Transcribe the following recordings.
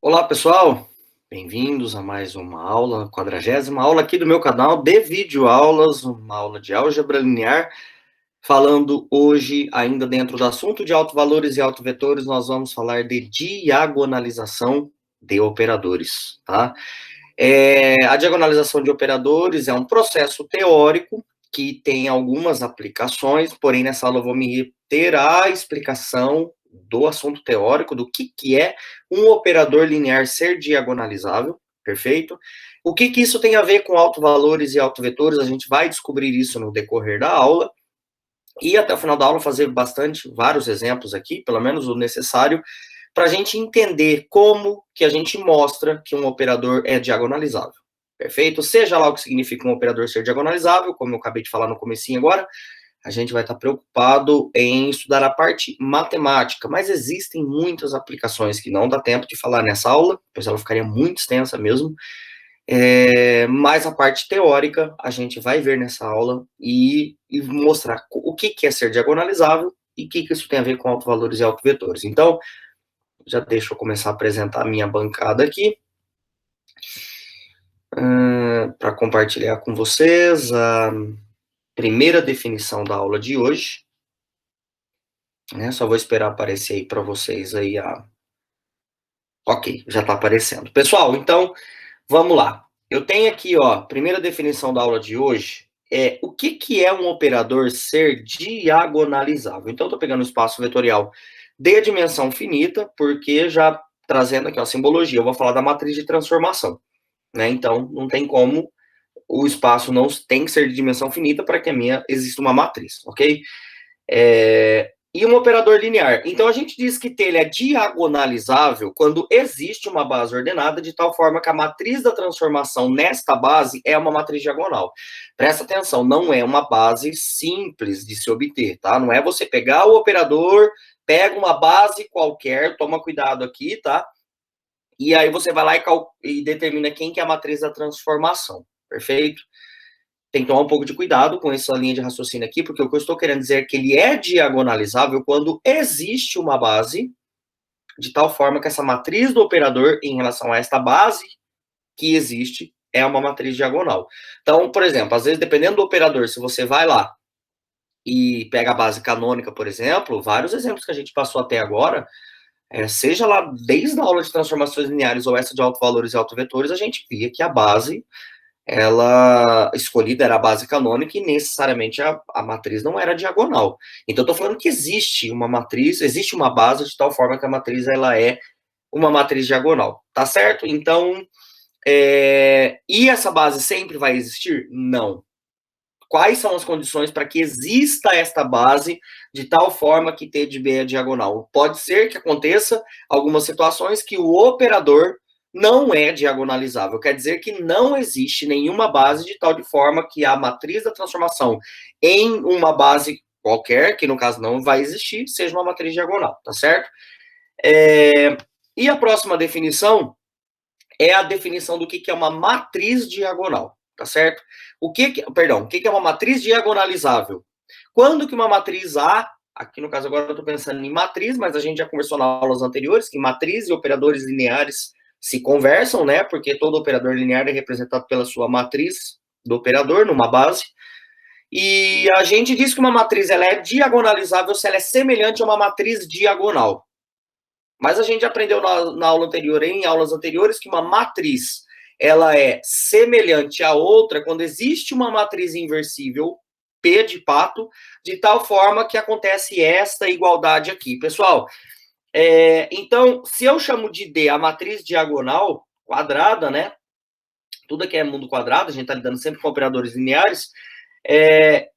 Olá, pessoal. Bem-vindos a mais uma aula, 40ª aula aqui do meu canal de videoaulas, uma aula de álgebra linear. Falando hoje, ainda dentro do assunto de autovalores e autovetores, nós vamos falar de diagonalização de operadores, tá? A diagonalização de operadores é um processo teórico que tem algumas aplicações, porém nessa aula eu vou me reter à explicação do assunto teórico, do que é um operador linear ser diagonalizável, perfeito? O que isso tem a ver com autovalores e autovetores, a gente vai descobrir isso no decorrer da aula, e até o final da aula fazer vários exemplos aqui, pelo menos o necessário, para a gente entender como que a gente mostra que um operador é diagonalizável. Perfeito? Seja lá o que significa um operador ser diagonalizável, como eu acabei de falar no comecinho agora, a gente vai estar preocupado em estudar a parte matemática, mas existem muitas aplicações que não dá tempo de falar nessa aula, pois ela ficaria muito extensa mesmo, mas a parte teórica a gente vai ver nessa aula e mostrar o que é ser diagonalizável e o que isso tem a ver com autovalores e autovetores. Então, já deixa eu começar a apresentar a minha bancada aqui, para compartilhar com vocês a primeira definição da aula de hoje. Só vou esperar aparecer aí para vocês aí Ok, já está aparecendo. Pessoal, então, vamos lá. Eu tenho aqui, ó, primeira definição da aula de hoje, o que é um operador ser diagonalizável. Então, estou pegando o espaço vetorial de dimensão finita, porque já trazendo aqui a simbologia, eu vou falar da matriz de transformação, né? Então, não tem como, o espaço não tem que ser de dimensão finita para que a minha exista uma matriz, ok? E um operador linear. Então, a gente diz que ele é diagonalizável quando existe uma base ordenada de tal forma que a matriz da transformação nesta base é uma matriz diagonal. Presta atenção, não é uma base simples de se obter, tá? Não é você pegar o operador, pega uma base qualquer, toma cuidado aqui, tá? E aí você vai lá e determina quem que é a matriz da transformação, perfeito? Tem que tomar um pouco de cuidado com essa linha de raciocínio aqui, porque o que eu estou querendo dizer é que ele é diagonalizável quando existe uma base, de tal forma que essa matriz do operador em relação a esta base que existe é uma matriz diagonal. Então, por exemplo, às vezes, dependendo do operador, se você vai lá e pega a base canônica, por exemplo, vários exemplos que a gente passou até agora, seja lá desde a aula de transformações lineares ou essa de autovalores e autovetores, a gente via que a base ela escolhida era a base canônica e necessariamente a matriz não era diagonal. Então, eu estou falando que existe uma matriz, existe uma base de tal forma que a matriz ela é uma matriz diagonal, tá certo? Então, e essa base sempre vai existir? Não. Quais são as condições para que exista esta base de tal forma que T de B é diagonal? Pode ser que aconteça algumas situações que o operador não é diagonalizável. Quer dizer que não existe nenhuma base de tal de forma que a matriz da transformação em uma base qualquer, que no caso não vai existir, seja uma matriz diagonal, tá certo? E a próxima definição é a definição do que é uma matriz diagonal, tá certo? O que é uma matriz diagonalizável? Quando que uma matriz A, aqui no caso agora eu estou pensando em matriz, mas a gente já conversou nas aulas anteriores, que matriz e operadores lineares se conversam, né? Porque todo operador linear é representado pela sua matriz do operador, numa base. E a gente diz que uma matriz ela é diagonalizável se ela é semelhante a uma matriz diagonal. Mas a gente aprendeu na aula anterior, em aulas anteriores, que uma matriz ela é semelhante à outra quando existe uma matriz inversível, P de pato, de tal forma que acontece esta igualdade aqui. Pessoal, então, se eu chamo de D a matriz diagonal quadrada, né? Tudo aqui é mundo quadrado, a gente está lidando sempre com operadores lineares.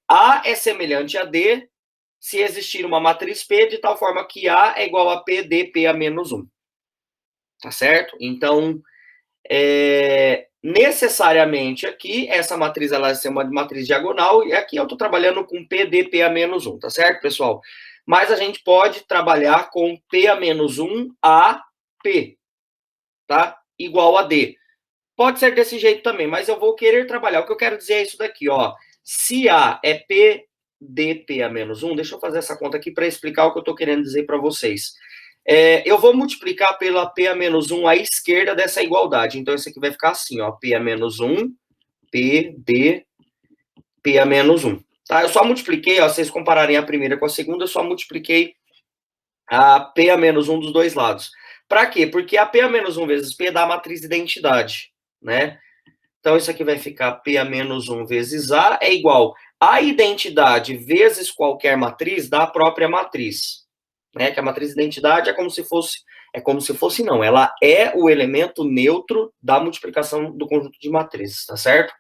A é semelhante a D se existir uma matriz P de tal forma que A é igual a P de P a menos 1. Tá certo? Então, necessariamente aqui, essa matriz ela vai ser uma matriz diagonal, e aqui eu estou trabalhando com P de P a menos 1, tá certo, pessoal? Mas a gente pode trabalhar com P a menos 1 a P, tá? Igual a D. Pode ser desse jeito também, mas eu vou querer trabalhar. O que eu quero dizer é isso daqui, ó. Se A é P de P a menos 1, deixa eu fazer essa conta aqui para explicar o que eu estou querendo dizer para vocês. Eu vou multiplicar pela P a menos 1 à esquerda dessa igualdade. Então, isso aqui vai ficar assim, ó, P a menos 1, P, D, P a menos 1. Tá? Eu só multipliquei, ó, se vocês compararem a primeira com a segunda, eu só multipliquei a P a menos 1 dos dois lados. Para quê? Porque a P a menos 1 vezes P dá a matriz de identidade, né? Então, isso aqui vai ficar P a menos 1 vezes A é igual a identidade vezes qualquer matriz da própria matriz. Né? Que a matriz de identidade é como se fosse não, ela é o elemento neutro da multiplicação do conjunto de matrizes, tá certo?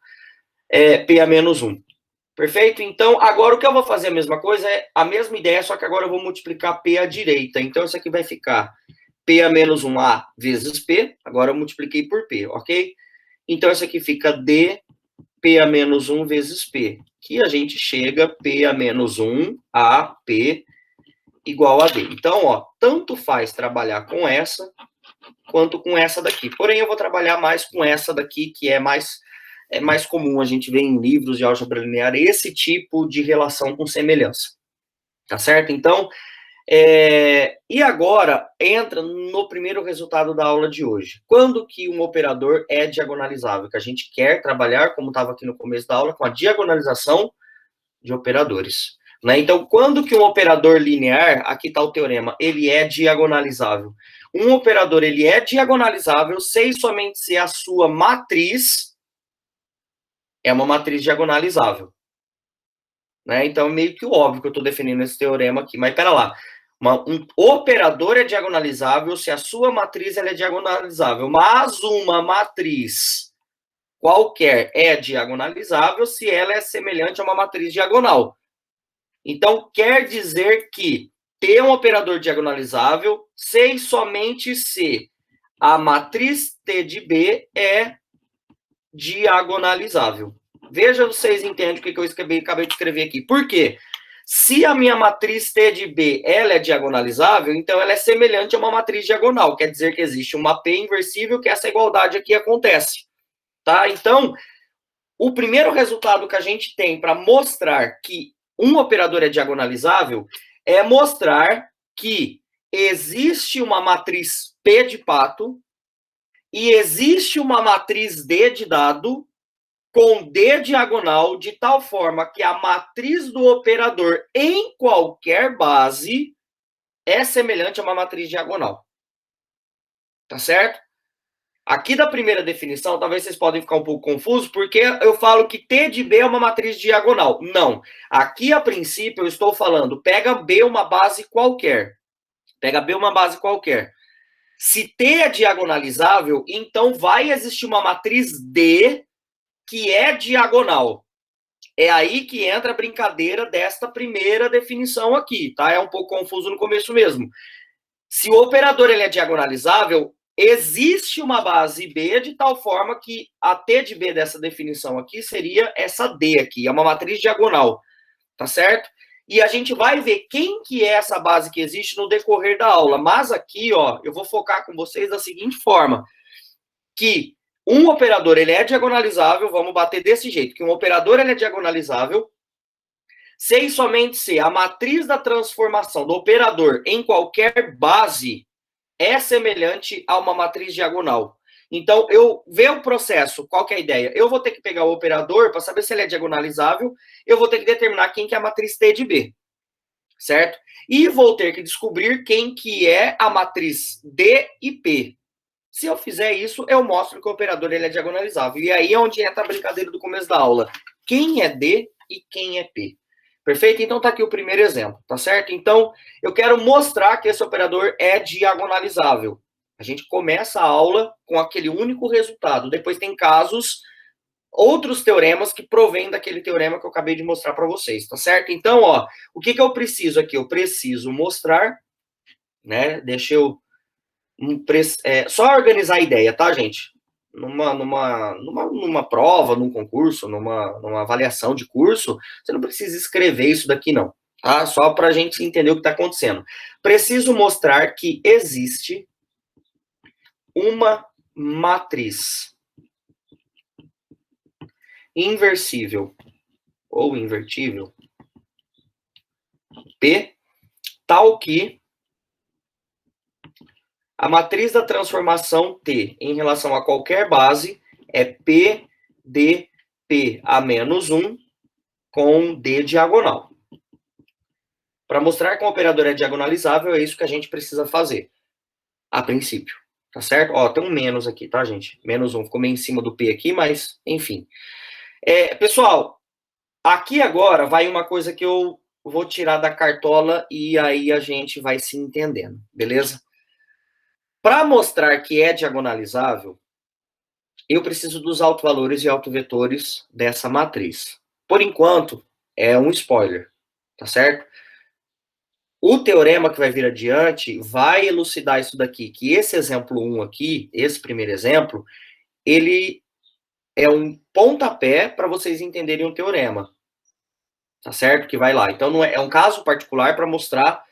P a menos 1. Perfeito? Então, agora o que eu vou fazer a mesma coisa é a mesma ideia, só que agora eu vou multiplicar P à direita. Então, isso aqui vai ficar P a menos 1A vezes P. Agora eu multipliquei por P, ok? Então, isso aqui fica D, P a menos 1 vezes P. Que a gente chega P a menos 1 a P igual a D. Então, ó, tanto faz trabalhar com essa quanto com essa daqui. Porém, eu vou trabalhar mais com essa daqui, que é mais comum a gente ver em livros de álgebra linear esse tipo de relação com semelhança. Tá certo? Então, e agora entra no primeiro resultado da aula de hoje. Quando que um operador é diagonalizável? Que a gente quer trabalhar, como estava aqui no começo da aula, com a diagonalização de operadores. Né? Então, quando que um operador linear, aqui está o teorema, ele é diagonalizável? Um operador ele é diagonalizável se e somente se a sua matriz é uma matriz diagonalizável. Né? Então, meio que óbvio que eu estou definindo esse teorema aqui. Mas, pera lá. Um operador é diagonalizável se a sua matriz ela é diagonalizável. Mas uma matriz qualquer é diagonalizável se ela é semelhante a uma matriz diagonal. Então, quer dizer que ter um operador diagonalizável se e somente se a matriz T de B é diagonalizável. Veja, vocês entendem o que eu acabei de escrever aqui. Por quê? Se a minha matriz T de B ela é diagonalizável, então ela é semelhante a uma matriz diagonal. Quer dizer que existe uma P inversível que essa igualdade aqui acontece. Tá? Então, o primeiro resultado que a gente tem para mostrar que um operador é diagonalizável é mostrar que existe uma matriz P de pato e existe uma matriz D de dado com D diagonal de tal forma que a matriz do operador em qualquer base é semelhante a uma matriz diagonal. Tá certo? Aqui da primeira definição, talvez vocês podem ficar um pouco confusos, porque eu falo que T de B é uma matriz diagonal. Não. Aqui, a princípio, eu estou falando, pega B uma base qualquer. Pega B uma base qualquer. Se T é diagonalizável, então vai existir uma matriz D que é diagonal. É aí que entra a brincadeira desta primeira definição aqui, tá? É um pouco confuso no começo mesmo. Se o operador ele é diagonalizável, existe uma base B de tal forma que a T de B dessa definição aqui seria essa D aqui, é uma matriz diagonal, tá certo? E a gente vai ver quem que é essa base que existe no decorrer da aula. Mas aqui, ó, eu vou focar com vocês da seguinte forma, que um operador ele é diagonalizável, vamos bater desse jeito, que um operador ele é diagonalizável se e somente se a matriz da transformação do operador em qualquer base é semelhante a uma matriz diagonal. Então, eu ver o processo, qual que é a ideia? Eu vou ter que pegar o operador para saber se ele é diagonalizável, eu vou ter que determinar quem que é a matriz T de B, certo? E vou ter que descobrir quem que é a matriz D e P. Se eu fizer isso, eu mostro que o operador ele é diagonalizável. E aí é onde entra a brincadeira do começo da aula. Quem é D e quem é P? Perfeito? Então tá aqui o primeiro exemplo, tá certo? Então, eu quero mostrar que esse operador é diagonalizável. A gente começa a aula com aquele único resultado. Depois tem casos, outros teoremas que provêm daquele teorema que eu acabei de mostrar para vocês, tá certo? Então, ó, o que eu preciso aqui? Eu preciso mostrar, né? Deixa eu só organizar a ideia, tá, gente? Numa prova, num concurso, numa avaliação de curso, você não precisa escrever isso daqui, não. Tá? Só para a gente entender o que está acontecendo. Preciso mostrar que existe uma matriz inversível ou invertível P, tal que A matriz da transformação T em relação a qualquer base é P de P a menos 1 com D diagonal. Para mostrar que um operador é diagonalizável, é isso que a gente precisa fazer, a princípio. Tá certo? Ó, tem um menos aqui, tá, gente? Menos 1, ficou meio em cima do P aqui, mas, enfim. Pessoal, aqui agora vai uma coisa que eu vou tirar da cartola e aí a gente vai se entendendo, beleza? Para mostrar que é diagonalizável, eu preciso dos autovalores e autovetores dessa matriz. Por enquanto, é um spoiler, tá certo? O teorema que vai vir adiante vai elucidar isso daqui, que esse exemplo 1 aqui, esse primeiro exemplo, ele é um pontapé para vocês entenderem o teorema, tá certo? Que vai lá. Então, não é um caso particular para mostrar,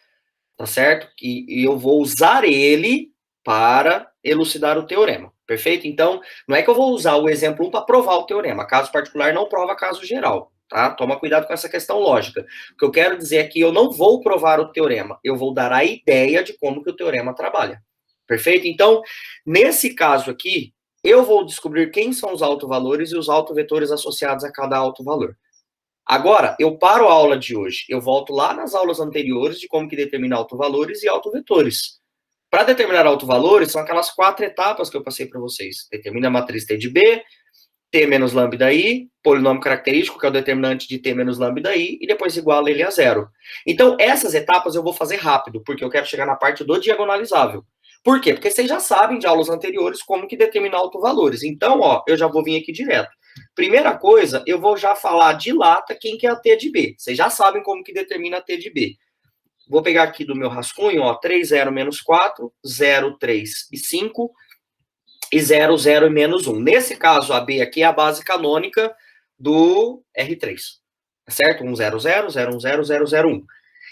tá certo? Que eu vou usar ele para elucidar o teorema, perfeito? Então, não é que eu vou usar o exemplo 1 para provar o teorema. Caso particular não prova caso geral, tá? Toma cuidado com essa questão lógica. O que eu quero dizer é que eu não vou provar o teorema, eu vou dar a ideia de como que o teorema trabalha, perfeito? Então, nesse caso aqui, eu vou descobrir quem são os autovalores e os autovetores associados a cada autovalor. Agora, eu paro a aula de hoje, eu volto lá nas aulas anteriores de como que determina autovalores e autovetores. Para determinar autovalores, são aquelas 4 etapas que eu passei para vocês. Determina a matriz T de B, T menos lambda I, polinômio característico, que é o determinante de T menos lambda I, e depois iguala ele a zero. Então, essas etapas eu vou fazer rápido, porque eu quero chegar na parte do diagonalizável. Por quê? Porque vocês já sabem de aulas anteriores como que determinar autovalores. Então, ó, eu já vou vir aqui direto. Primeira coisa, eu vou já falar de lata quem que é a T de B. Vocês já sabem como que determina a T de B. Vou pegar aqui do meu rascunho, ó, 3, 0, menos 4, 0, 3 e 5, e 0, 0 e menos 1. Nesse caso, a B aqui é a base canônica do R3, tá certo? 1, 0, 0, 0, 1, 0, 0, 0, 1.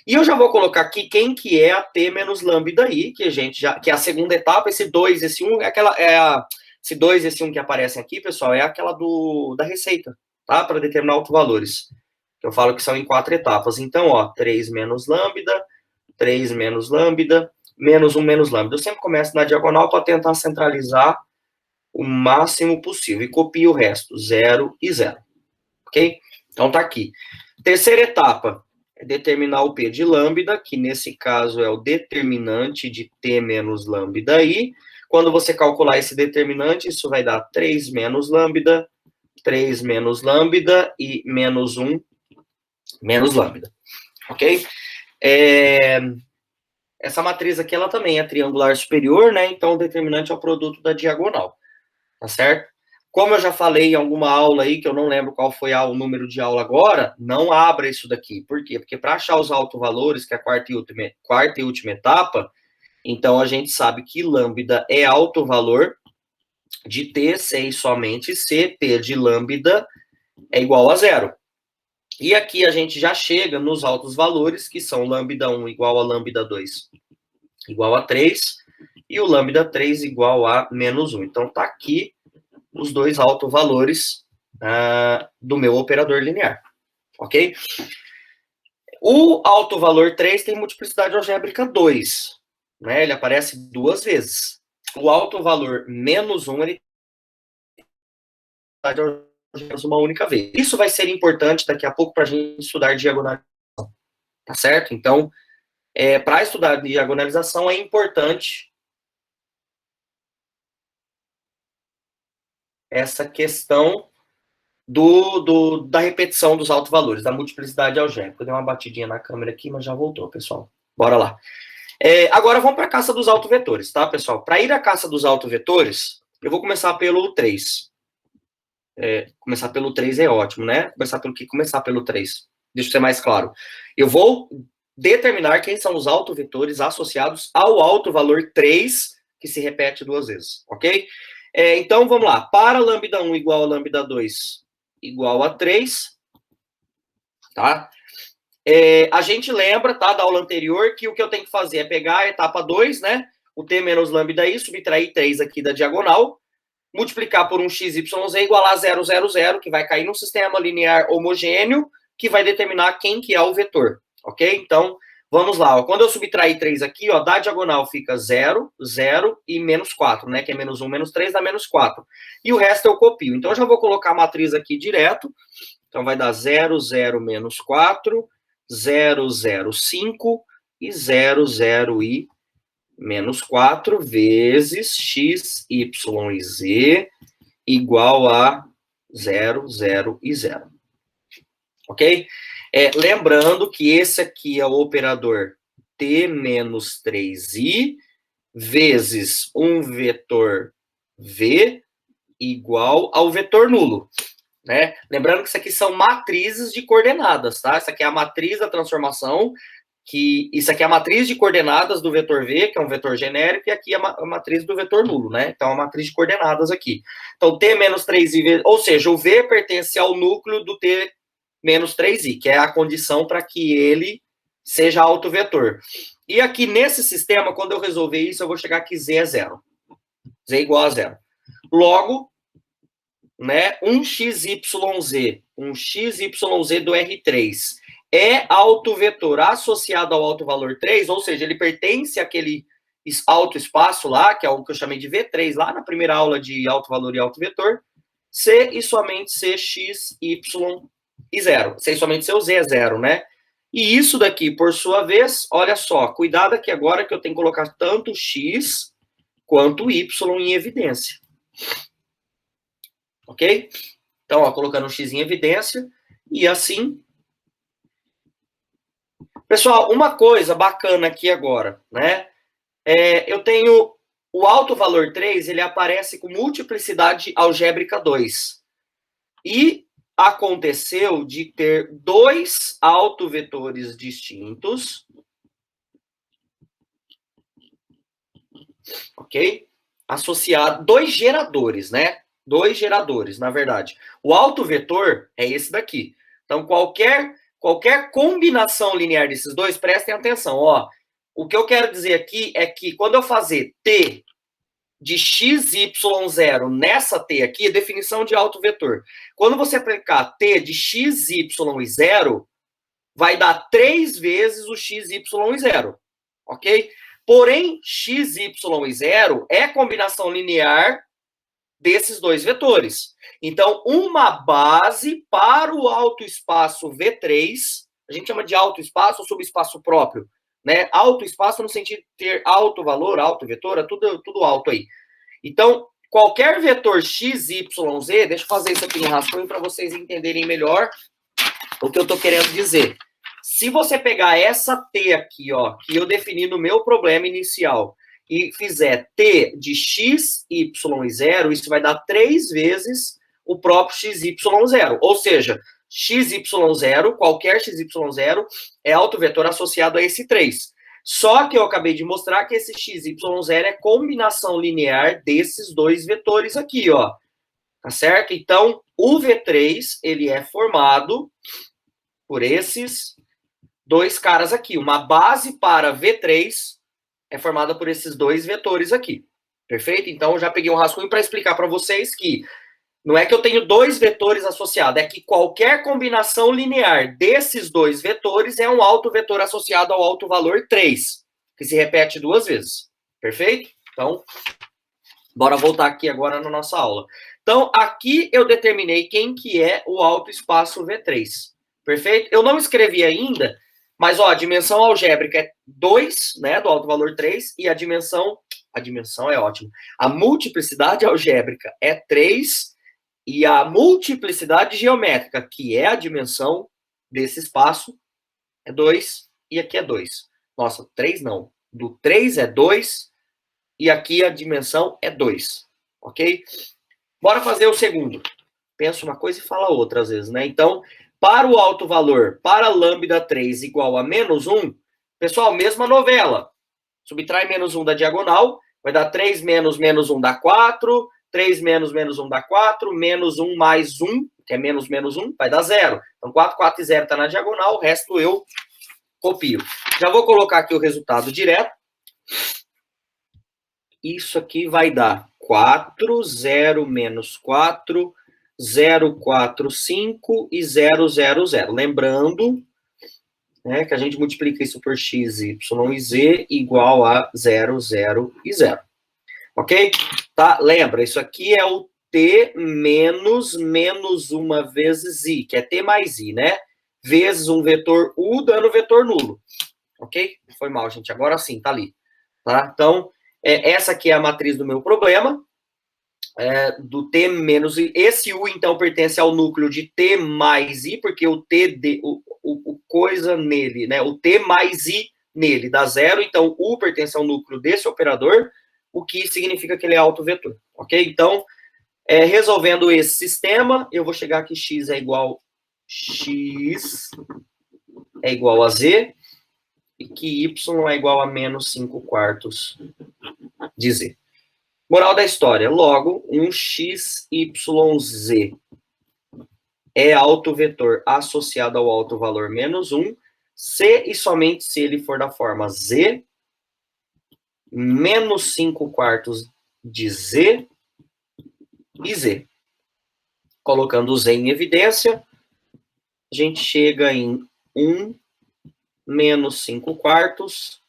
E eu já vou colocar aqui quem que é a T menos lambda I, que a gente já, que é a segunda etapa, esse 2, esse 1, esse 2 e esse 1 que aparecem aqui, pessoal, é aquela da receita, tá? Para determinar autovalores. Eu falo que são em 4 etapas. Então, ó, 3 menos lambda, 3 menos lambda, menos 1 menos lambda. Eu sempre começo na diagonal para tentar centralizar o máximo possível. E copio o resto, 0 e 0. Ok? Então, tá aqui. Terceira etapa é determinar o P de lambda, que nesse caso é o determinante de T menos lambda I. Quando você calcular esse determinante, isso vai dar 3 menos lambda, 3 menos lambda e menos 1 menos lambda, ok? Essa matriz aqui, ela também é triangular superior, né? Então, o determinante é o produto da diagonal, tá certo? Como eu já falei em alguma aula aí, que eu não lembro qual foi o número de aula agora, não abra isso daqui. Por quê? Porque para achar os autovalores, que é a quarta e última etapa, então a gente sabe que lambda é autovalor de T, se e somente se P de lambda é igual a zero. E aqui a gente já chega nos altos valores, que são lambda 1 igual a lambda 2 igual a 3, e o lambda 3 igual a menos 1. Então, tá aqui os dois autovalores do meu operador linear, ok? O autovalor 3 tem multiplicidade algébrica 2, né? Ele aparece 2 vezes. O autovalor menos 1, ele tem uma única vez. Isso vai ser importante daqui a pouco para a gente estudar diagonalização, tá certo? Então, para estudar diagonalização é importante essa questão da repetição dos autovalores, da multiplicidade algébrica. Eu dei uma batidinha na câmera aqui, mas já voltou, pessoal. Bora lá. Agora vamos para a caça dos autovetores, tá, pessoal? Para ir à caça dos autovetores, eu vou começar pelo 3. Começar pelo 3 é ótimo, né? Começar pelo 3. Deixa eu ser mais claro. Eu vou determinar quem são os autovetores associados ao autovalor 3, que se repete 2 vezes, ok? Então, vamos lá. Para lambda 1 igual a lambda 2 igual a 3, tá? A gente lembra, tá, da aula anterior, que o que eu tenho que fazer é pegar a etapa 2, né? O T menos lambda I, subtrair 3 aqui da diagonal, multiplicar por um xyz igual a 0, 0, 0, que vai cair num sistema linear homogêneo, que vai determinar quem que é o vetor, ok? Então, Vamos lá, ó. Quando eu subtrair 3 aqui, ó, da diagonal fica 0, 0 e menos 4, né? Que é menos 1, menos 3, dá menos 4. E o resto eu copio. Então, eu já vou colocar a matriz aqui direto. Então, vai dar 0, 0, menos 4, 0, 0, 5 e 0, 0 e menos 4 vezes x, y e z igual a 0, 0 e 0. Ok? Lembrando que esse aqui é o operador t menos 3i vezes um vetor v igual ao vetor nulo. Né? Lembrando que isso aqui são matrizes de coordenadas, tá? Isso aqui é a matriz da transformação, isso aqui é a matriz de coordenadas do vetor v, que é um vetor genérico, e aqui é a matriz do vetor nulo, né? Então, a matriz de coordenadas aqui. Então, t menos 3i, ou seja, o v pertence ao núcleo do t menos 3i, que é a condição para que ele seja autovetor. E aqui nesse sistema, quando eu resolver isso, eu vou chegar aqui z é 0. Z é igual a 0. Logo, né, um xyz do R3 é autovetor associado ao autovalor 3, ou seja, ele pertence àquele autoespaço lá, que é o que eu chamei de V3, lá na primeira aula de autovalor e autovetor, se e somente se x, y e 0. Se e somente se o z é 0, né? E isso daqui, por sua vez, olha só, cuidado aqui agora que eu tenho que colocar tanto x quanto y em evidência. Ok? Então, ó, colocando o x em evidência, e assim. Pessoal, uma coisa bacana aqui agora, né? Eu tenho o autovalor 3, ele aparece com multiplicidade algébrica 2. E aconteceu de ter dois autovetores distintos, ok? Associado, dois geradores, né? Dois geradores, na verdade. O autovetor é esse daqui. Então, qualquer combinação linear desses dois, prestem atenção, ó. O que eu quero dizer aqui é que quando eu fazer t de x, y, 0 nessa t aqui, definição de autovetor. Quando você aplicar t de x, y e 0, vai dar 3 vezes o x, y e 0, ok? Porém, x, y e 0 é combinação linear desses dois vetores. Então, uma base para o autoespaço V3, a gente chama de autoespaço ou subespaço próprio, né? Autoespaço no sentido de ter alto valor, alto vetor, é tudo alto aí. Então, qualquer vetor x, y, z, deixa eu fazer isso aqui no rascunho para vocês entenderem melhor o que eu estou querendo dizer. Se você pegar essa t aqui, ó, que eu defini no meu problema inicial, e fizer t de x, y e 0, isso vai dar 3 vezes o próprio x, y, 0. Ou seja, x, y, 0, qualquer x, y, 0, é autovetor associado a esse 3. Só que eu acabei de mostrar que esse x, y, 0 é combinação linear desses dois vetores aqui, ó. Tá certo? Então, o V3, ele é formado por esses dois caras aqui. Uma base para V3 é formada por esses dois vetores aqui. Perfeito? Então, eu já peguei um rascunho para explicar para vocês que não é que eu tenho dois vetores associados, é que qualquer combinação linear desses dois vetores é um autovetor associado ao autovalor 3, que se repete 2 vezes. Perfeito? Então, bora voltar aqui agora na nossa aula. Então, aqui eu determinei quem que é o autoespaço V3. Perfeito? Eu não escrevi ainda, mas, ó, a dimensão algébrica é 2, né, do autovalor 3, e a dimensão é ótimo. A multiplicidade algébrica é 3, e a multiplicidade geométrica, que é a dimensão desse espaço, é 2, e aqui é 2. Nossa, 3 não. Do 3 é 2, e aqui a dimensão é 2, ok? Bora fazer o segundo. Pensa uma coisa e fala outra, às vezes, né? Então, para o alto valor, para lambda 3 igual a menos 1, pessoal, mesma novela. Subtrai menos 1 da diagonal, vai dar 3 menos menos 1 dá 4, 3 menos menos 1 dá 4, menos 1 mais 1, que é menos menos 1, vai dar 0. Então, 4, 4 e 0 está na diagonal, o resto eu copio. Já vou colocar aqui o resultado direto. Isso aqui vai dar 4, 0 menos 4, 0, 4, 5 e 0, 0, 0. Lembrando né, que a gente multiplica isso por x, y e z igual a 0, 0 e 0. Ok? Tá? Lembra, isso aqui é o t menos uma vezes i, que é t mais i, né? Vezes um vetor u dando vetor nulo. Ok? Foi mal, gente. Agora sim, tá ali. Tá? Então, essa aqui é a matriz do meu problema. Do t menos i. Esse u, então, pertence ao núcleo de t mais i, porque o t, o coisa nele, né? O t mais i nele dá zero, então u pertence ao núcleo desse operador, o que significa que ele é autovetor, ok? Então, resolvendo esse sistema, eu vou chegar aqui, x é igual a z, e que y é igual a menos 5 quartos de z. Moral da história, logo, um x, y, z é autovetor associado ao autovalor menos 1, se e somente se ele for da forma z, menos 5 quartos de z e z. Colocando o z em evidência, a gente chega em 1 menos 5 quartos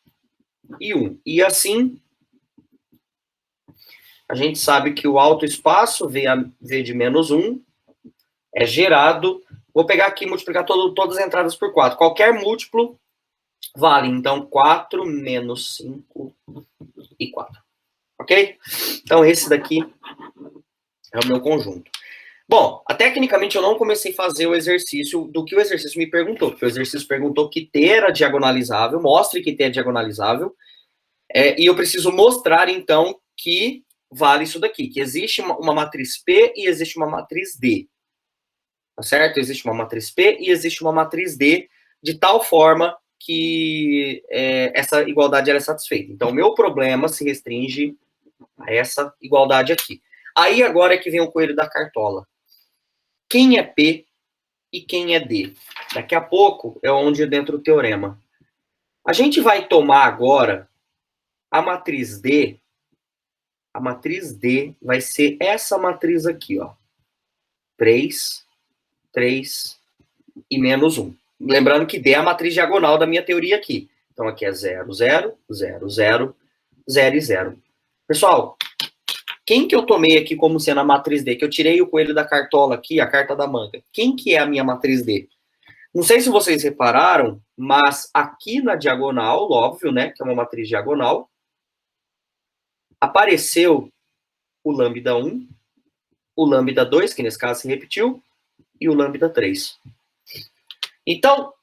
e 1. E assim, a gente sabe que o autoespaço, v de menos 1, é gerado. Vou pegar aqui e multiplicar todas as entradas por 4. Qualquer múltiplo vale, então, 4 menos 5 e 4. Ok? Então, esse daqui é o meu conjunto. Bom, tecnicamente eu não comecei a fazer o exercício do que o exercício me perguntou, porque o exercício perguntou que t era diagonalizável, mostre que t é diagonalizável, e eu preciso mostrar, então, que vale isso daqui, que existe uma matriz P e existe uma matriz D. Tá certo? Existe uma matriz P e existe uma matriz D, de tal forma que essa igualdade ela é satisfeita. Então, o meu problema se restringe a essa igualdade aqui. Aí, agora é que vem o coelho da cartola. Quem é P e quem é D? Daqui a pouco é onde entra o teorema. A gente vai tomar agora a matriz D. A matriz D vai ser essa matriz aqui, ó. 3, 3 e menos 1. Lembrando que D é a matriz diagonal da minha teoria aqui. Então, aqui é 0, 0, 0, 0, 0 e 0. Pessoal, quem que eu tomei aqui como sendo a matriz D? Que eu tirei o coelho da cartola aqui, a carta da manga. Quem que é a minha matriz D? Não sei se vocês repararam, mas aqui na diagonal, óbvio, né, que é uma matriz diagonal, apareceu o lambda 1, o lambda 2, que nesse caso se repetiu, e o lambda 3. Então,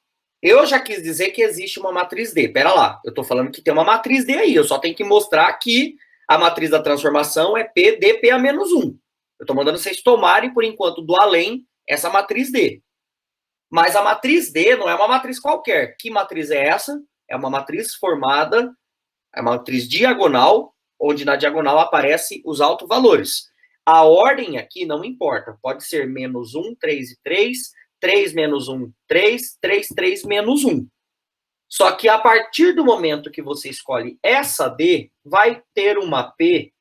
eu já quis dizer que existe uma matriz D. Pera lá, eu estou falando que tem uma matriz D aí, eu só tenho que mostrar que a matriz da transformação é P, D, P a menos 1. Eu estou mandando vocês tomarem, por enquanto, do além, essa matriz D. Mas a matriz D não é uma matriz qualquer. Que matriz é essa? É uma matriz formada, é uma matriz diagonal, onde na diagonal aparecem os autovalores. A ordem aqui não importa. Pode ser menos 1, 3 e 3, 3 menos 1, 3, 3, 3 menos 1. Só que a partir do momento que você escolhe essa D, vai ter uma P,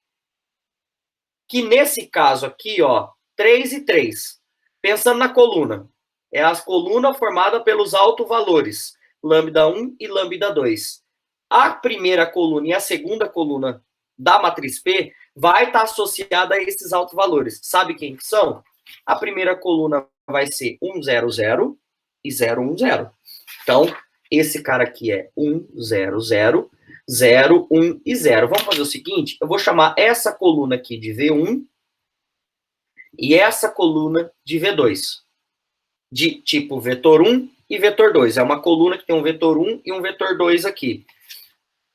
que nesse caso aqui, ó, 3 e 3. Pensando na coluna, é a coluna formada pelos autovalores, lambda 1 e lambda 2. A primeira coluna e a segunda coluna da matriz P vai estar associada a esses autovalores. Sabe quem que são? A primeira coluna vai ser 1, 0, 0 e 0, 1, 0. Então, esse cara aqui é 1, 0, 0, 0, 1 e 0. Vamos fazer o seguinte, eu vou chamar essa coluna aqui de V1 e essa coluna de V2. De tipo vetor 1 e vetor 2. É uma coluna que tem um vetor 1 e um vetor 2 aqui.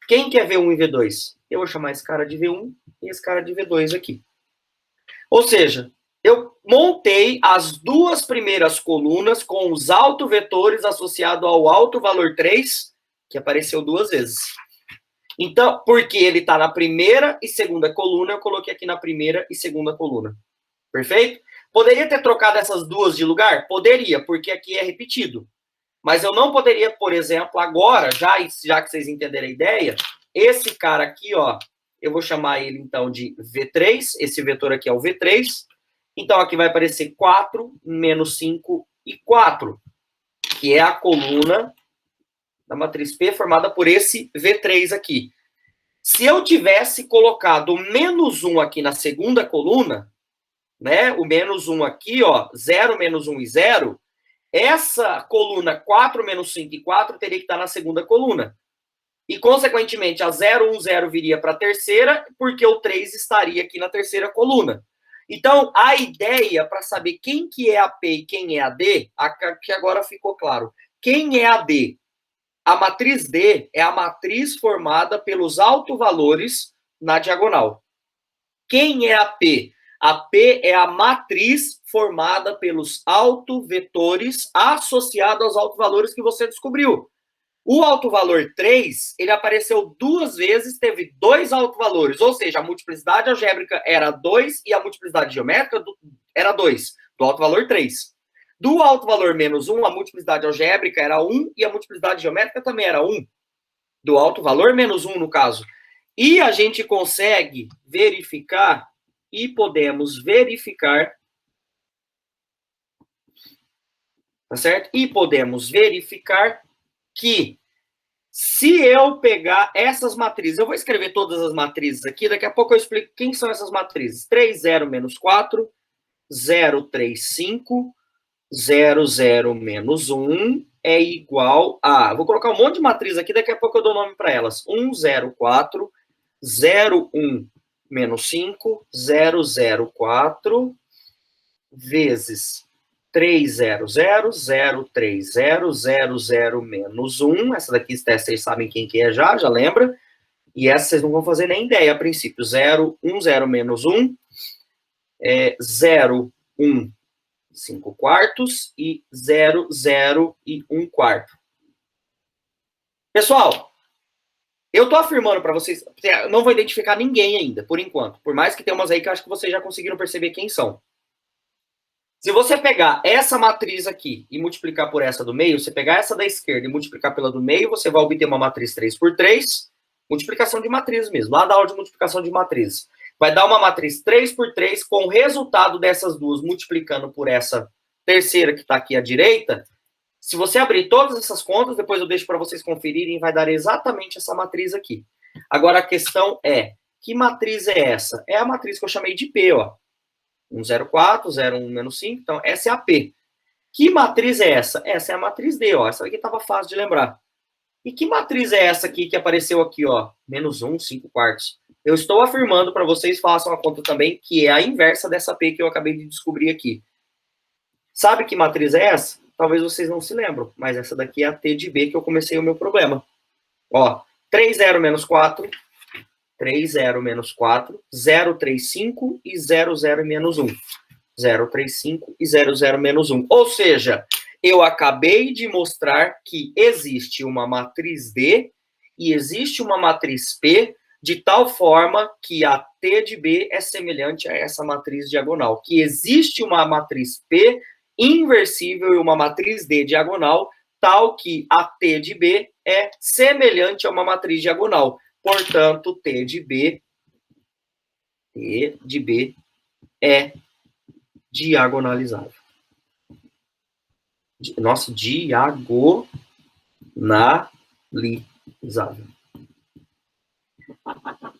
Quem que é V1 e V2? Eu vou chamar esse cara de V1 e esse cara de V2 aqui. Ou seja, eu montei as duas primeiras colunas com os autovetores associados ao autovalor 3, que apareceu duas vezes. Então, porque ele está na primeira e segunda coluna, eu coloquei aqui na primeira e segunda coluna. Perfeito? Poderia ter trocado essas duas de lugar? Poderia, porque aqui é repetido. Mas eu não poderia, por exemplo, agora, já que vocês entenderam a ideia, esse cara aqui, ó, eu vou chamar ele, então, de V3. Esse vetor aqui é o V3. Então, aqui vai aparecer 4, menos 5 e 4, que é a coluna da matriz P formada por esse V3 aqui. Se eu tivesse colocado o menos 1 aqui na segunda coluna, né, o menos 1 aqui, ó, 0, menos 1 e 0, essa coluna 4, menos 5 e 4 teria que estar na segunda coluna. E, consequentemente, a 0, 1, 0 viria para a terceira, porque o 3 estaria aqui na terceira coluna. Então, a ideia para saber quem que é a P e quem é a D, que agora ficou claro. Quem é a D? A matriz D é a matriz formada pelos autovalores na diagonal. Quem é a P? A P é a matriz formada pelos autovetores associados aos autovalores que você descobriu. O autovalor 3, ele apareceu 2 vezes, teve 2 autovalores, ou seja, a multiplicidade algébrica era 2 e a multiplicidade geométrica era 2, do autovalor 3. Do autovalor menos 1, a multiplicidade algébrica era 1 e a multiplicidade geométrica também era 1. Do autovalor menos 1, no caso. E a gente consegue verificar, e podemos verificar, tá certo? E podemos verificar que se eu pegar essas matrizes, eu vou escrever todas as matrizes aqui, daqui a pouco eu explico quem são essas matrizes. 3, 0, menos 4, 0, 3, 5, 0, 0, menos 1 é igual a... Vou colocar um monte de matriz aqui, daqui a pouco eu dou nome para elas. 1, 0, 4, 0, 1, menos 5, 0, 0, 4, vezes 3, 0, 0, 0, 3, 0, 0, 0, menos 1. Essa daqui, vocês sabem quem que é já lembra? E essa vocês não vão fazer nem ideia a princípio. 0, 1, 0, menos 1. 0, 1, 5 quartos. E 0, 0 e 1 quarto. Pessoal, eu estou afirmando para vocês, eu não vou identificar ninguém ainda, por enquanto. Por mais que tenha umas aí que eu acho que vocês já conseguiram perceber quem são. Se você pegar essa matriz aqui e multiplicar por essa do meio, você pegar essa da esquerda e multiplicar pela do meio, você vai obter uma matriz 3 por 3, multiplicação de matrizes mesmo, lá da aula de multiplicação de matrizes. Vai dar uma matriz 3 por 3 com o resultado dessas duas multiplicando por essa terceira que está aqui à direita. Se você abrir todas essas contas, depois eu deixo para vocês conferirem, vai dar exatamente essa matriz aqui. Agora a questão é, que matriz é essa? É a matriz que eu chamei de P, ó. 1, 0, 4, 0, 1, menos 5. Então, essa é a P. Que matriz é essa? Essa é a matriz D, ó. Essa aqui estava fácil de lembrar. E que matriz é essa aqui que apareceu aqui, ó? Menos 1, 5 quartos. Eu estou afirmando para vocês, façam a conta também, que é a inversa dessa P que eu acabei de descobrir aqui. Sabe que matriz é essa? Talvez vocês não se lembram, mas essa daqui é a T de B que eu comecei o meu problema. Ó, 3, 0, menos 4... 3, 0, menos 4, 0, 3, 5 e 0, 0, menos 1. 0, 3, 5 e 0, 0, menos 1. Ou seja, eu acabei de mostrar que existe uma matriz D e existe uma matriz P de tal forma que a T de B é semelhante a essa matriz diagonal. Que existe uma matriz P inversível e uma matriz D diagonal tal que a T de B é semelhante a uma matriz diagonal. Portanto, T de B é diagonalizável. Nossa, diagonalizável.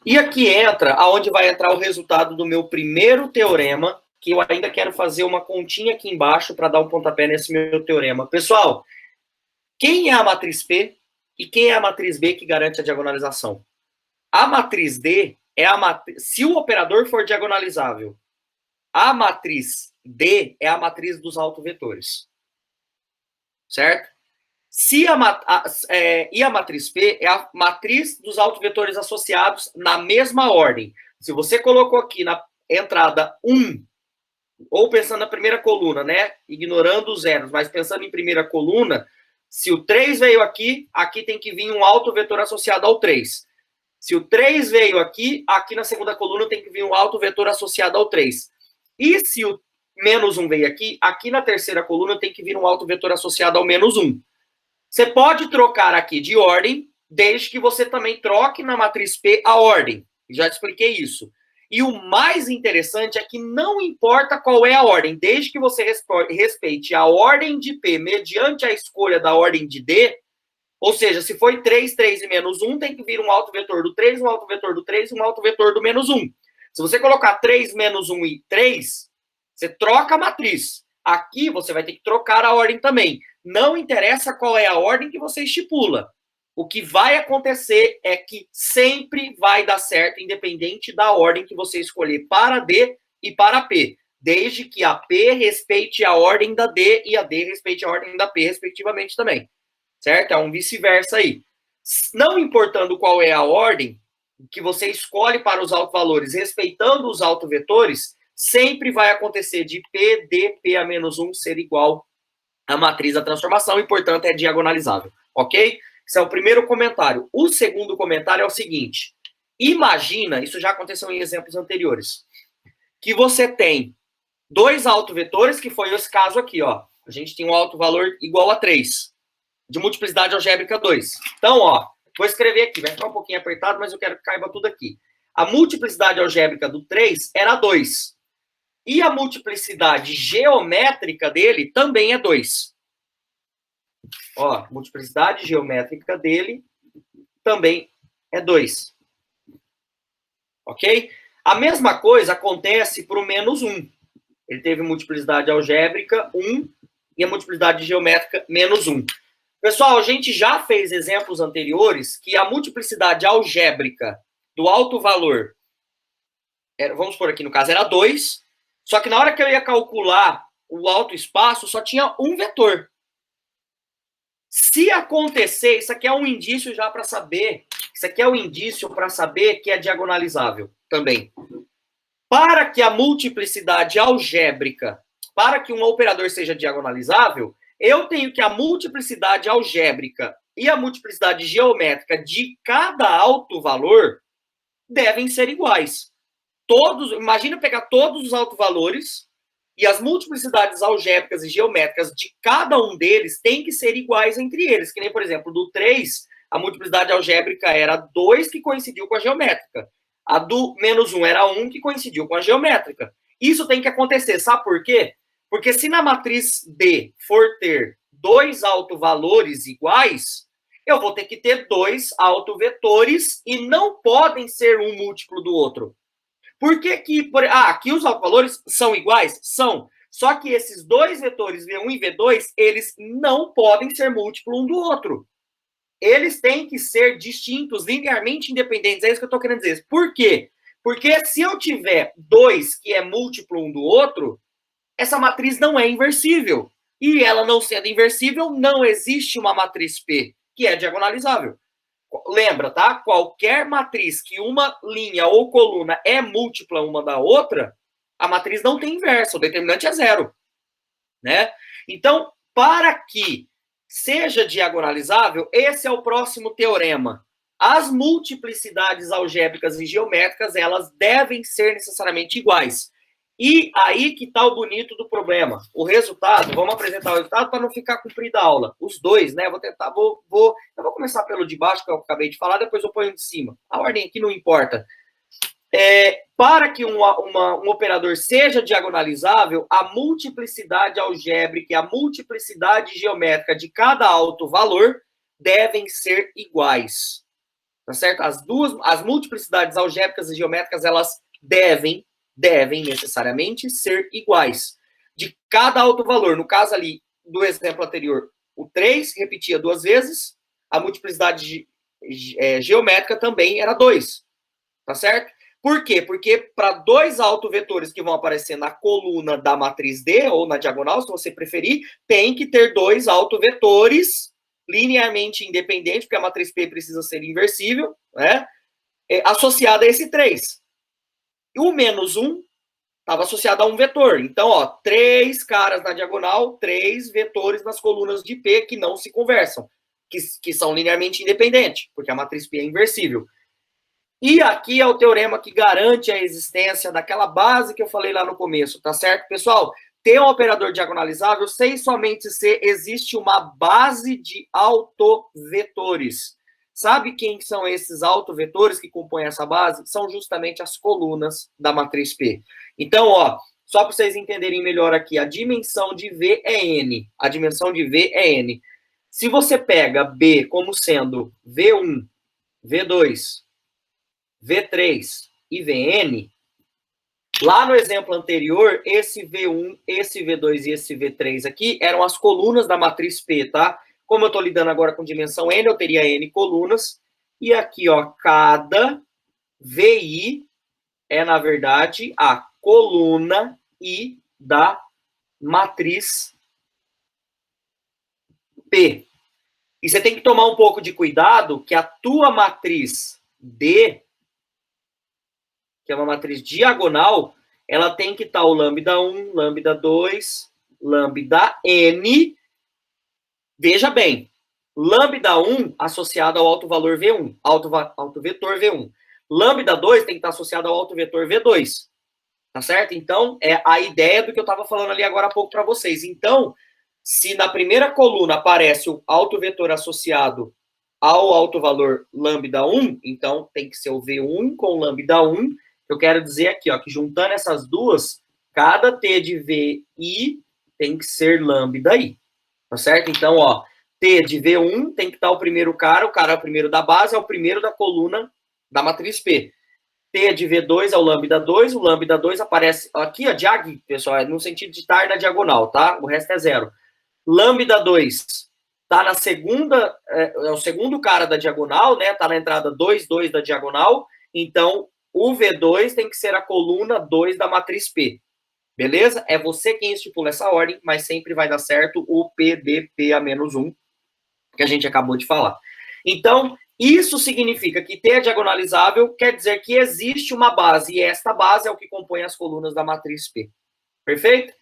E aqui entra, aonde vai entrar o resultado do meu primeiro teorema, que eu ainda quero fazer uma continha aqui embaixo para dar um pontapé nesse meu teorema. Pessoal, quem é a matriz P e quem é a matriz B que garante a diagonalização? A matriz D é a matriz... Se o operador for diagonalizável, a matriz D é a matriz dos autovetores. Certo? E a matriz P é a matriz dos autovetores associados na mesma ordem. Se você colocou aqui na entrada 1, ou pensando na primeira coluna, né? Ignorando os zeros, mas pensando em primeira coluna, se o 3 veio aqui, aqui tem que vir um autovetor associado ao 3. Se o 3 veio aqui, aqui na segunda coluna tem que vir um autovetor associado ao 3. E se o menos 1 veio aqui, aqui na terceira coluna tem que vir um autovetor associado ao menos 1. Você pode trocar aqui de ordem, desde que você também troque na matriz P a ordem. Já expliquei isso. E o mais interessante é que não importa qual é a ordem, desde que você respeite a ordem de P mediante a escolha da ordem de D, Ou seja, se foi 3, 3 e menos 1, tem que vir um autovetor do 3, um autovetor do 3 e um autovetor do menos 1. Se você colocar 3, menos 1 e 3, você troca a matriz. Aqui você vai ter que trocar a ordem também. Não interessa qual é a ordem que você estipula. O que vai acontecer é que sempre vai dar certo, independente da ordem que você escolher para D e para P. Desde que a P respeite a ordem da D e a D respeite a ordem da P, respectivamente também. Certo? É um vice-versa aí. Não importando qual é a ordem que você escolhe para os autovalores, respeitando os autovetores, sempre vai acontecer de P, D, P a menos 1 ser igual à matriz da transformação e, portanto, é diagonalizável. Ok? Esse é o primeiro comentário. O segundo comentário é o seguinte. Imagina, isso já aconteceu em exemplos anteriores, que você tem dois autovetores, que foi esse caso aqui, ó. A gente tem um autovalor igual a 3, de multiplicidade algébrica 2. Então, ó, vou escrever aqui, vai ficar um pouquinho apertado, mas eu quero que caiba tudo aqui. A multiplicidade algébrica do 3 era 2. E a multiplicidade geométrica dele também é 2. Ó, multiplicidade geométrica dele também é 2. Ok? A mesma coisa acontece para o menos 1. Ele teve multiplicidade algébrica 1 e a multiplicidade geométrica menos 1. Pessoal, a gente já fez exemplos anteriores que a multiplicidade algébrica do alto valor, vamos por aqui no caso, era 2, só que na hora que eu ia calcular o alto espaço, só tinha um vetor. Se acontecer, isso aqui é um indício já para saber, isso aqui é um indício para saber que é diagonalizável também. Para que a multiplicidade algébrica, para que um operador seja diagonalizável, eu tenho que a multiplicidade algébrica e a multiplicidade geométrica de cada alto valor devem ser iguais. Imagina pegar todos os autovalores e as multiplicidades algébricas e geométricas de cada um deles têm que ser iguais entre eles. Que nem, por exemplo, do 3, a multiplicidade algébrica era 2, que coincidiu com a geométrica. A do menos 1 era 1, que coincidiu com a geométrica. Isso tem que acontecer. Sabe por quê? Porque se na matriz D for ter dois autovalores iguais, eu vou ter que ter dois autovetores e não podem ser um múltiplo do outro. Por que que... aqui os autovalores são iguais? São. Só que esses dois vetores, V1 e V2, eles não podem ser múltiplo um do outro. Eles têm que ser distintos, linearmente independentes. É isso que eu estou querendo dizer. Por quê? Porque se eu tiver dois que é múltiplo um do outro, essa matriz não é inversível. E ela não sendo inversível, não existe uma matriz P, que é diagonalizável. Lembra, tá? Qualquer matriz que uma linha ou coluna é múltipla uma da outra, a matriz não tem inverso, o determinante é zero. Né? Então, para que seja diagonalizável, esse é o próximo teorema. As multiplicidades algébricas e geométricas, elas devem ser necessariamente iguais. E aí que está o bonito do problema. O resultado, vamos apresentar o resultado para não ficar comprida a aula. Os dois, né? Vou tentar, eu vou começar pelo de baixo, que eu acabei de falar, depois eu ponho de cima. A ordem aqui não importa. Para que um operador seja diagonalizável, a multiplicidade algébrica e a multiplicidade geométrica de cada alto valor devem ser iguais. Tá certo? As multiplicidades algébricas e geométricas, elas devem necessariamente ser iguais. De cada alto valor, no caso ali do exemplo anterior, o 3 repetia 2 vezes, a multiplicidade geométrica também era 2. Tá certo? Por quê? Porque para dois autovetores que vão aparecer na coluna da matriz D, ou na diagonal, se você preferir, tem que ter dois autovetores linearmente independentes, porque a matriz P precisa ser inversível, né? Associada a esse 3. E o menos 1 estava associado a um vetor. Então, ó, 3 caras na diagonal, 3 vetores nas colunas de P que não se conversam, que são linearmente independentes, porque a matriz P é inversível. E aqui é o teorema que garante a existência daquela base que eu falei lá no começo, tá certo, pessoal? Ter um operador diagonalizável sem somente se existe uma base de autovetores. Sabe quem são esses autovetores que compõem essa base? São justamente as colunas da matriz P. Então, ó, só para vocês entenderem melhor aqui, a dimensão de V é N. A dimensão de V é N. Se você pega B como sendo V1, V2, V3 e Vn, lá no exemplo anterior, esse V1, esse V2 e esse V3 aqui eram as colunas da matriz P, tá? Como eu estou lidando agora com dimensão N, eu teria N colunas. E aqui, ó, cada VI é, na verdade, a coluna I da matriz P. E você tem que tomar um pouco de cuidado que a tua matriz D, que é uma matriz diagonal, ela tem que estar o lambda 1, lambda 2, lambda N. Veja bem, lambda 1 associado ao alto valor V1, alto vetor V1. Lambda 2 tem que estar associado ao alto vetor V2. Tá certo? Então, é a ideia do que eu estava falando ali agora há pouco para vocês. Então, se na primeira coluna aparece o alto vetor associado ao alto valor lambda 1, então tem que ser o V1 com lambda 1. Eu quero dizer aqui, ó, que juntando essas duas, cada T de VI tem que ser lambda I. Tá certo? Então, ó, T de V1 tem que estar o primeiro cara, o cara é o primeiro da base, é o primeiro da coluna da matriz P. T de V2 é o lambda 2, o lambda 2 aparece aqui, ó, diag, pessoal, é no sentido de estar na diagonal, tá? O resto é zero. Lambda 2 tá na segunda, é o segundo cara da diagonal, né? Tá na entrada 2, 2 da diagonal, então o V2 tem que ser a coluna 2 da matriz P. Beleza? É você quem estipula essa ordem, mas sempre vai dar certo o PDPA-1, que a gente acabou de falar. Então, isso significa que T é diagonalizável, quer dizer que existe uma base, e esta base é o que compõe as colunas da matriz P. Perfeito?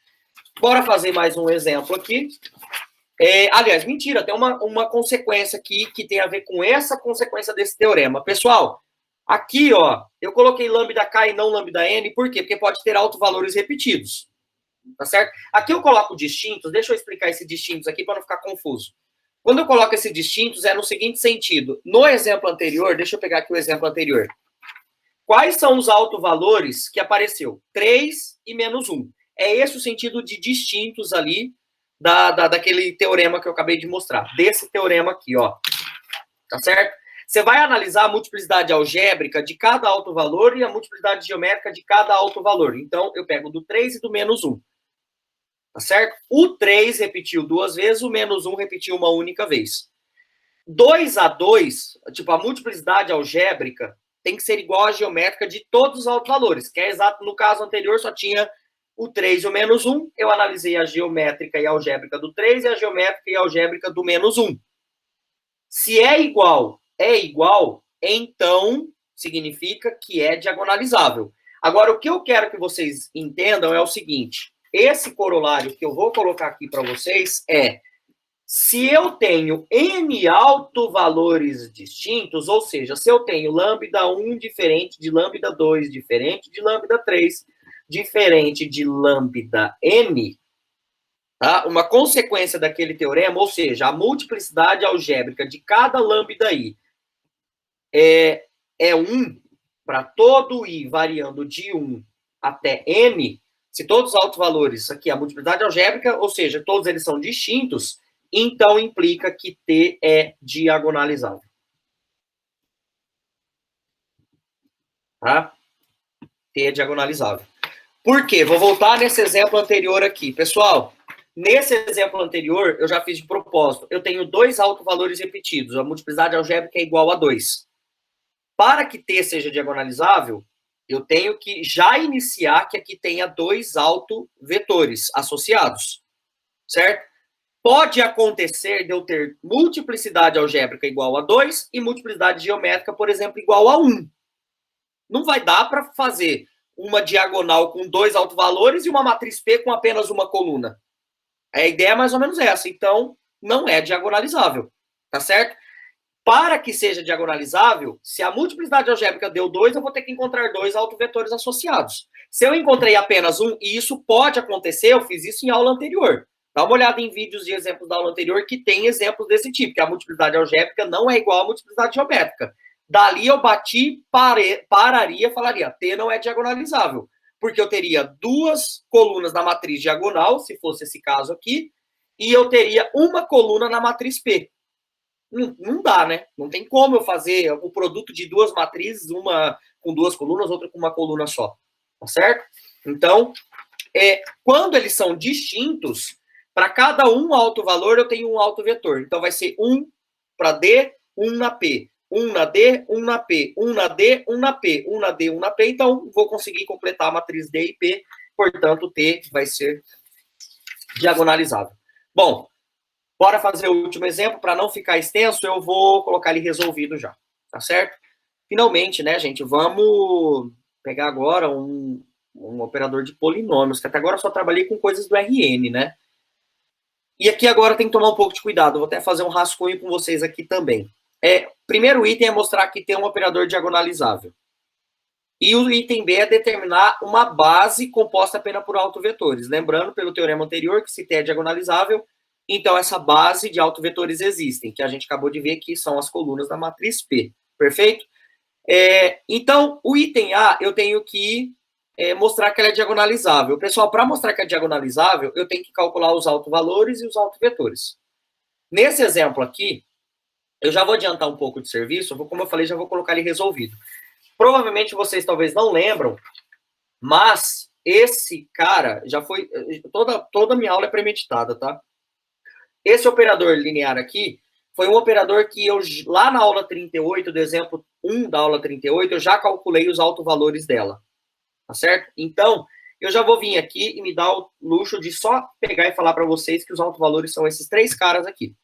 Bora fazer mais um exemplo aqui. Aliás, mentira, tem uma consequência aqui que tem a ver com essa consequência desse teorema. Pessoal, aqui, ó, eu coloquei lambda K e não lambda N, por quê? Porque pode ter autovalores repetidos. Tá certo? Aqui eu coloco distintos, deixa eu explicar esse distintos aqui para não ficar confuso. Quando eu coloco esse distintos, é no seguinte sentido. No exemplo anterior, deixa eu pegar aqui o exemplo anterior. Quais são os autovalores que apareceu? 3 e menos 1. É esse o sentido de distintos ali daquele teorema que eu acabei de mostrar. Desse teorema aqui, ó. Tá certo? Você vai analisar a multiplicidade algébrica de cada autovalor e a multiplicidade geométrica de cada autovalor. Então, eu pego do 3 e do menos 1. Tá certo? O 3 repetiu 2 vezes, o menos 1 repetiu uma única vez. 2 a 2, tipo, a multiplicidade algébrica tem que ser igual à geométrica de todos os autovalores, que é exato, no caso anterior só tinha o 3 e o menos 1, eu analisei a geométrica e a algébrica do 3 e a geométrica e a algébrica do menos 1. Se é igual, então significa que é diagonalizável. Agora, o que eu quero que vocês entendam é o seguinte, esse corolário que eu vou colocar aqui para vocês é, se eu tenho N autovalores distintos, ou seja, se eu tenho lambda 1 diferente de lambda 2, diferente de lambda 3, diferente de lambda N, tá? Uma consequência daquele teorema, ou seja, a multiplicidade algébrica de cada lambda I é 1 para todo I variando de 1 até N, se todos os autovalores, aqui a multiplicidade algébrica, ou seja, todos eles são distintos, então implica que T é diagonalizável. Tá? T é diagonalizável. Por quê? Vou voltar nesse exemplo anterior aqui. Pessoal, nesse exemplo anterior, eu já fiz de propósito. Eu tenho 2 autovalores repetidos. A multiplicidade algébrica é igual a 2. Para que T seja diagonalizável, eu tenho que já iniciar que aqui tenha 2 autovetores associados. Certo? Pode acontecer de eu ter multiplicidade algébrica igual a 2 e multiplicidade geométrica, por exemplo, igual a 1. Não vai dar para fazer uma diagonal com 2 autovalores e uma matriz P com apenas uma coluna. A ideia é mais ou menos essa. Então, não é diagonalizável. Tá certo? Para que seja diagonalizável, se a multiplicidade algébrica deu 2, eu vou ter que encontrar 2 autovetores associados. Se eu encontrei apenas um, e isso pode acontecer, eu fiz isso em aula anterior. Dá uma olhada em vídeos de exemplos da aula anterior que tem exemplos desse tipo, que a multiplicidade algébrica não é igual à multiplicidade geométrica. Dali eu bati, pararia, falaria, T não é diagonalizável, porque eu teria 2 colunas na matriz diagonal, se fosse esse caso aqui, e eu teria uma coluna na matriz P. Não dá, né? Não tem como eu fazer o produto de duas matrizes, uma com duas colunas, outra com uma coluna só. Tá certo? Então, quando eles são distintos, para cada um autovalor eu tenho um autovetor. Então, vai ser 1 para D, 1 na P. 1 na D, 1 na P. 1 na D, 1 na P. 1 na D, 1 na P. Então, vou conseguir completar a matriz D e P. Portanto, T vai ser diagonalizável. Bom, bora fazer o último exemplo. Para não ficar extenso, eu vou colocar ele resolvido já. Tá certo? Finalmente, né, gente? Vamos pegar agora um operador de polinômios, que até agora eu só trabalhei com coisas do RN, né? E aqui agora tem que tomar um pouco de cuidado. Vou até fazer um rascunho com vocês aqui também. Primeiro item é mostrar que tem um operador diagonalizável. E o item B é determinar uma base composta apenas por autovetores. Lembrando, pelo teorema anterior, que se T é diagonalizável, então essa base de autovetores existem, que a gente acabou de ver que são as colunas da matriz P. Perfeito? Então, o item A, eu tenho que mostrar que ela é diagonalizável. Pessoal, para mostrar que é diagonalizável, eu tenho que calcular os autovalores e os autovetores. Nesse exemplo aqui, eu já vou adiantar um pouco de serviço, como eu falei, já vou colocar ele resolvido. Provavelmente vocês talvez não lembram, mas esse cara já foi... Toda a minha aula é premeditada, tá? Esse operador linear aqui foi um operador que eu, lá na aula 38, do exemplo 1 da aula 38, eu já calculei os autovalores dela. Tá certo? Então, eu já vou vir aqui e me dar o luxo de só pegar e falar para vocês que os autovalores são esses três caras aqui.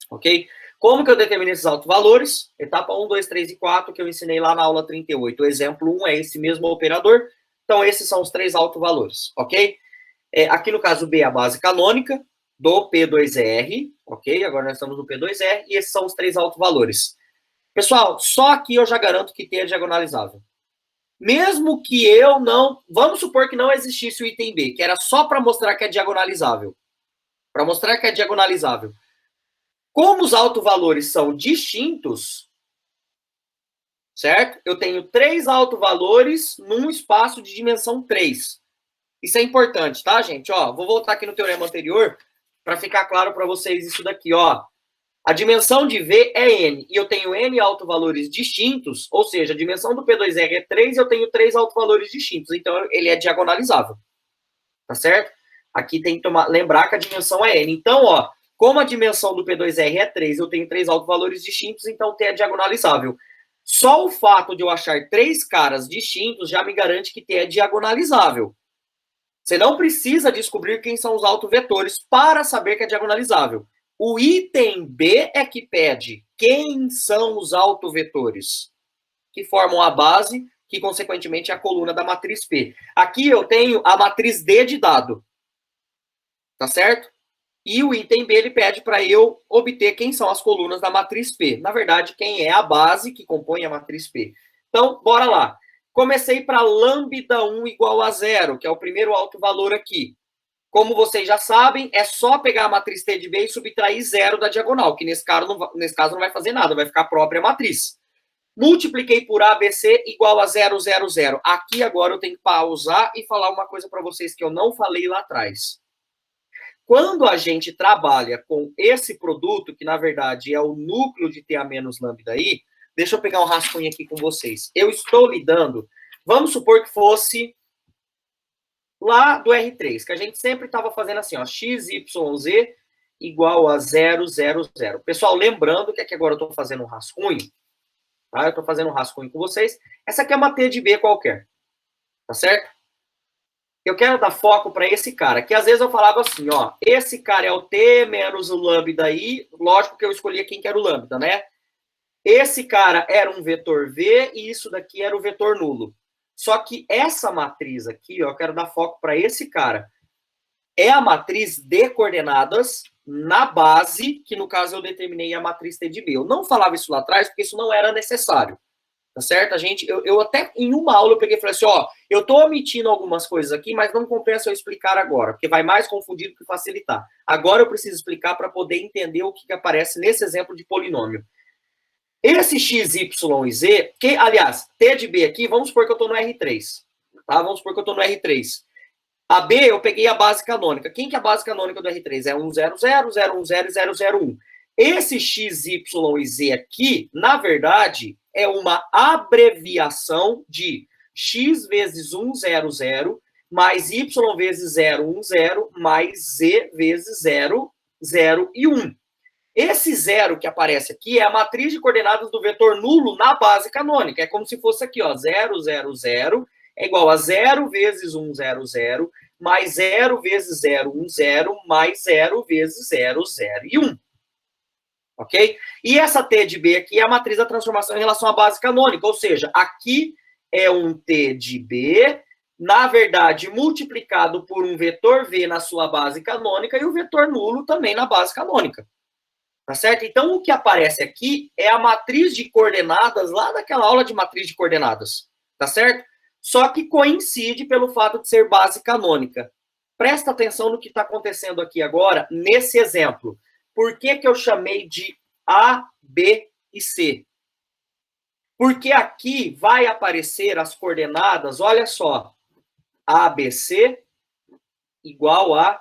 Ok? Como que eu determino esses autovalores? Etapa 1, 2, 3 e 4, que eu ensinei lá na aula 38. O exemplo 1 é esse mesmo operador. Então, esses são os três autovalores. Ok? Aqui no caso B é a base canônica do P2R. Ok? Agora nós estamos no P2R. E esses são os três autovalores. Pessoal, só aqui eu já garanto que T é diagonalizável. Mesmo que eu não... Vamos supor que não existisse o item B, que era só para mostrar que é diagonalizável. Para mostrar que é diagonalizável. Como os autovalores são distintos, certo? Eu tenho 3 autovalores num espaço de dimensão 3. Isso é importante, tá, gente? Ó, vou voltar aqui no teorema anterior para ficar claro para vocês isso daqui, ó. A dimensão de V é N, e eu tenho N autovalores distintos, ou seja, a dimensão do P2R é 3 e eu tenho 3 autovalores distintos, então ele é diagonalizável, tá certo? Aqui tem que lembrar que a dimensão é N. Então, ó, como a dimensão do P2R é 3, eu tenho 3 autovalores distintos, então T é diagonalizável. Só o fato de eu achar 3 caras distintos já me garante que T é diagonalizável. Você não precisa descobrir quem são os autovetores para saber que é diagonalizável. O item B é que pede quem são os autovetores que formam a base, que consequentemente é a coluna da matriz P. Aqui eu tenho a matriz D de dado. Tá certo? E o item B ele pede para eu obter quem são as colunas da matriz P. Na verdade, quem é a base que compõe a matriz P. Então, bora lá. Comecei para lambda 1 igual a 0, que é o primeiro autovalor aqui. Como vocês já sabem, é só pegar a matriz T de B e subtrair 0 da diagonal, que nesse caso não vai fazer nada, vai ficar a própria matriz. Multipliquei por ABC igual a 0, 0, 0. Aqui agora eu tenho que pausar e falar uma coisa para vocês que eu não falei lá atrás. Quando a gente trabalha com esse produto, que na verdade é o núcleo de T a menos lambda I, deixa eu pegar um rascunho aqui com vocês. Eu estou lidando, vamos supor que fosse lá do R3, que a gente sempre estava fazendo assim, ó, XYZ igual a 0, 0, 0. Pessoal, lembrando que aqui agora eu estou fazendo um rascunho, tá? Eu estou fazendo um rascunho com vocês. Essa aqui é uma T de B qualquer, tá certo? Eu quero dar foco para esse cara, que às vezes eu falava assim, ó, esse cara é o T menos o lambda I, lógico que eu escolhia quem que era o lambda, né? Esse cara era um vetor V e isso daqui era o vetor nulo. Só que essa matriz aqui, ó, eu quero dar foco para esse cara. É a matriz de coordenadas na base, que no caso eu determinei a matriz T de B. Eu não falava isso lá atrás, porque isso não era necessário. Tá certo? Eu até em uma aula eu peguei e falei assim, ó, eu tô omitindo algumas coisas aqui, mas não compensa eu explicar agora, porque vai mais confundir do que facilitar. Agora eu preciso explicar para poder entender o que aparece nesse exemplo de polinômio. Esse x, y e z, que, aliás, T de B aqui, vamos supor que eu estou no R3. Tá? Vamos supor que eu estou no R3. A B, eu peguei a base canônica. Quem que é a base canônica do R3? É 100, 010 e 001. Esse X, Y e Z aqui, na verdade, é uma abreviação de X vezes 100 mais Y vezes 010 mais Z vezes 0, 0 e 1. Esse zero que aparece aqui é a matriz de coordenadas do vetor nulo na base canônica. É como se fosse aqui, ó, 0, 0, 0 é igual a 0 vezes 100 mais 0 vezes 010 mais 0 vezes 0, 0 e 1. Ok? E essa T de B aqui é a matriz da transformação em relação à base canônica, ou seja, aqui é um T de B, na verdade, multiplicado por um vetor V na sua base canônica e o vetor nulo também na base canônica. Tá certo? Então, o que aparece aqui é a matriz de coordenadas lá daquela aula de matriz de coordenadas. Tá certo? Só que coincide pelo fato de ser base canônica. Presta atenção no que está acontecendo aqui agora, nesse exemplo. Por que que eu chamei de A, B e C? Porque aqui vai aparecer as coordenadas, olha só, ABC igual a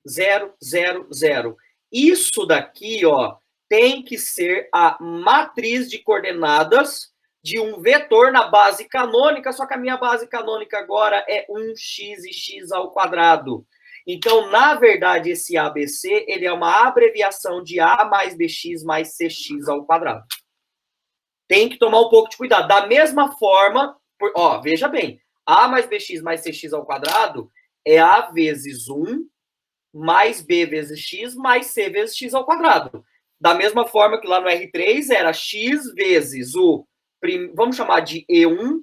0, 0, 0. Isso daqui, ó, tem que ser a matriz de coordenadas de um vetor na base canônica, só que a minha base canônica agora é 1x e x ao quadrado. Então, na verdade, esse ABC, ele é uma abreviação de A mais BX mais CX ao quadrado. Tem que tomar um pouco de cuidado. Da mesma forma, ó, veja bem, A mais BX mais CX ao quadrado é A vezes 1 mais B vezes X mais C vezes X ao quadrado. Da mesma forma que lá no R3 era X vezes o, vamos chamar de E1,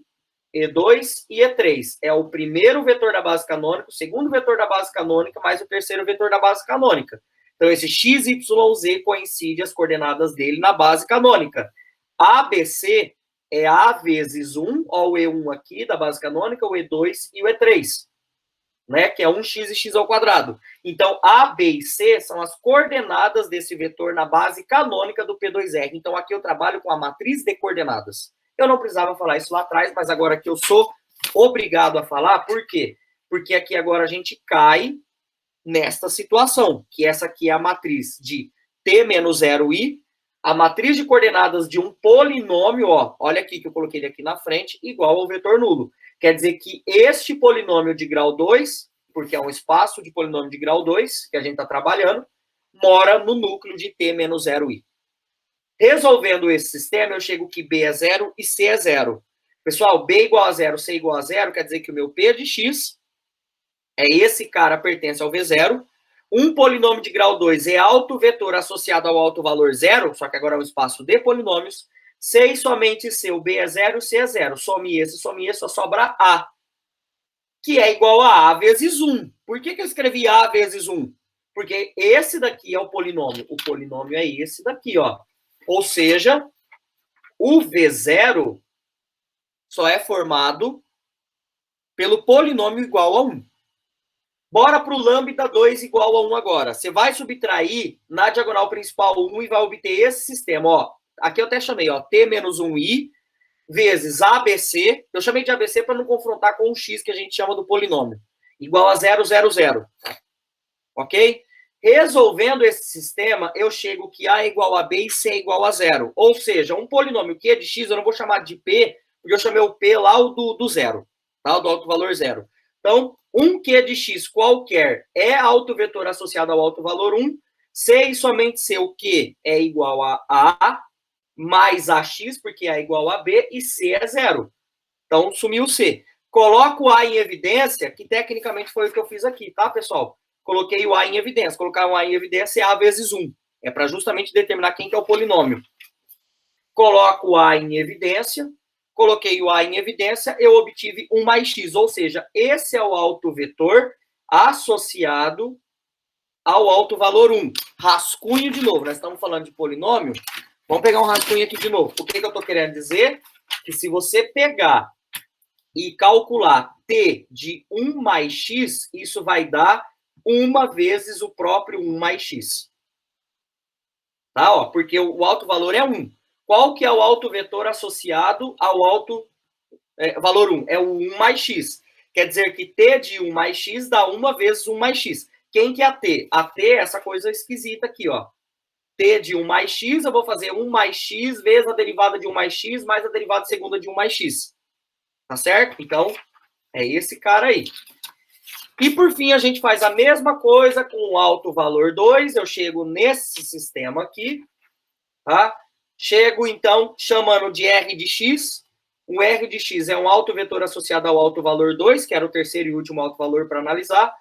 E2 e E3. É o primeiro vetor da base canônica, o segundo vetor da base canônica, mais o terceiro vetor da base canônica. Então, esse X, Y, Z coincide as coordenadas dele na base canônica. ABC é A vezes 1, ó, o E1 aqui da base canônica, o E2 e o E3. Né, que é 1x e x ao quadrado. Então, A, B e C são as coordenadas desse vetor na base canônica do P2R. Então, aqui eu trabalho com a matriz de coordenadas. Eu não precisava falar isso lá atrás, mas agora que eu sou obrigado a falar, por quê? Porque aqui agora a gente cai nesta situação, que essa aqui é a matriz de T menos 0i, a matriz de coordenadas de um polinômio, ó, olha aqui que eu coloquei ele aqui na frente, igual ao vetor nulo. Quer dizer que este polinômio de grau 2, porque é um espaço de polinômio de grau 2, que a gente está trabalhando, mora no núcleo de T menos 0i. Resolvendo esse sistema, eu chego que B é 0 e C é 0. Pessoal, B igual a 0, C igual a 0, quer dizer que o meu P de X, é esse cara, pertence ao V0. Um polinômio de grau 2 é autovetor associado ao alto valor 0, só que agora é um espaço de polinômios. C e somente C, o B é 0, C é 0. Some esse, só sobra A, que é igual a vezes 1. Por que eu escrevi A vezes 1? Porque esse daqui é o polinômio. O polinômio é esse daqui, ó. Ou seja, o V0 só é formado pelo polinômio igual a 1. Bora para o lambda 2 igual a 1 agora. Você vai subtrair na diagonal principal 1 e vai obter esse sistema, ó. Aqui eu até chamei, ó, T menos 1i vezes ABC. Eu chamei de ABC para não confrontar com o X que a gente chama do polinômio. Igual a 0, 0, 0. Ok? Resolvendo esse sistema, eu chego que A é igual a B e C é igual a 0. Ou seja, um polinômio Q de X eu não vou chamar de P, porque eu chamei o P lá o do zero. Tá? O do alto valor 0. Então, um Q de X qualquer é autovetor associado ao alto valor 1. C e somente C, o Q é igual a A mais AX, porque A é igual a B, e C é 0. Então, sumiu o C. Coloco o A em evidência, que tecnicamente foi o que eu fiz aqui, tá, pessoal? Coloquei o A em evidência. Colocar o A em evidência é A vezes 1. É para justamente determinar quem que é o polinômio. Coloco o A em evidência. Coloquei o A em evidência, eu obtive 1 mais X. Ou seja, esse é o autovetor associado ao alto valor 1. Rascunho de novo. Nós estamos falando de polinômio. Vamos pegar um rascunho aqui de novo. O que eu estou querendo dizer? Que se você pegar e calcular T de 1 mais X, isso vai dar 1 vezes o próprio 1 mais X. Tá? Ó, porque o alto valor é 1. Qual que é o autovetor associado ao alto valor 1? É o 1 mais X. Quer dizer que t de 1 mais x dá 1 vezes 1 mais x. Quem que é a t? A t é essa coisa esquisita aqui, ó. T de 1 mais x, eu vou fazer 1 mais x vezes a derivada de 1 mais x mais a derivada segunda de 1 mais x. Tá certo? Então, é esse cara aí. E, por fim, a gente faz a mesma coisa com o alto valor 2. Eu chego nesse sistema aqui, tá? Chego, então, chamando de R de x. O R de x é um alto vetor associado ao alto valor 2, que era o terceiro e último alto valor para analisar.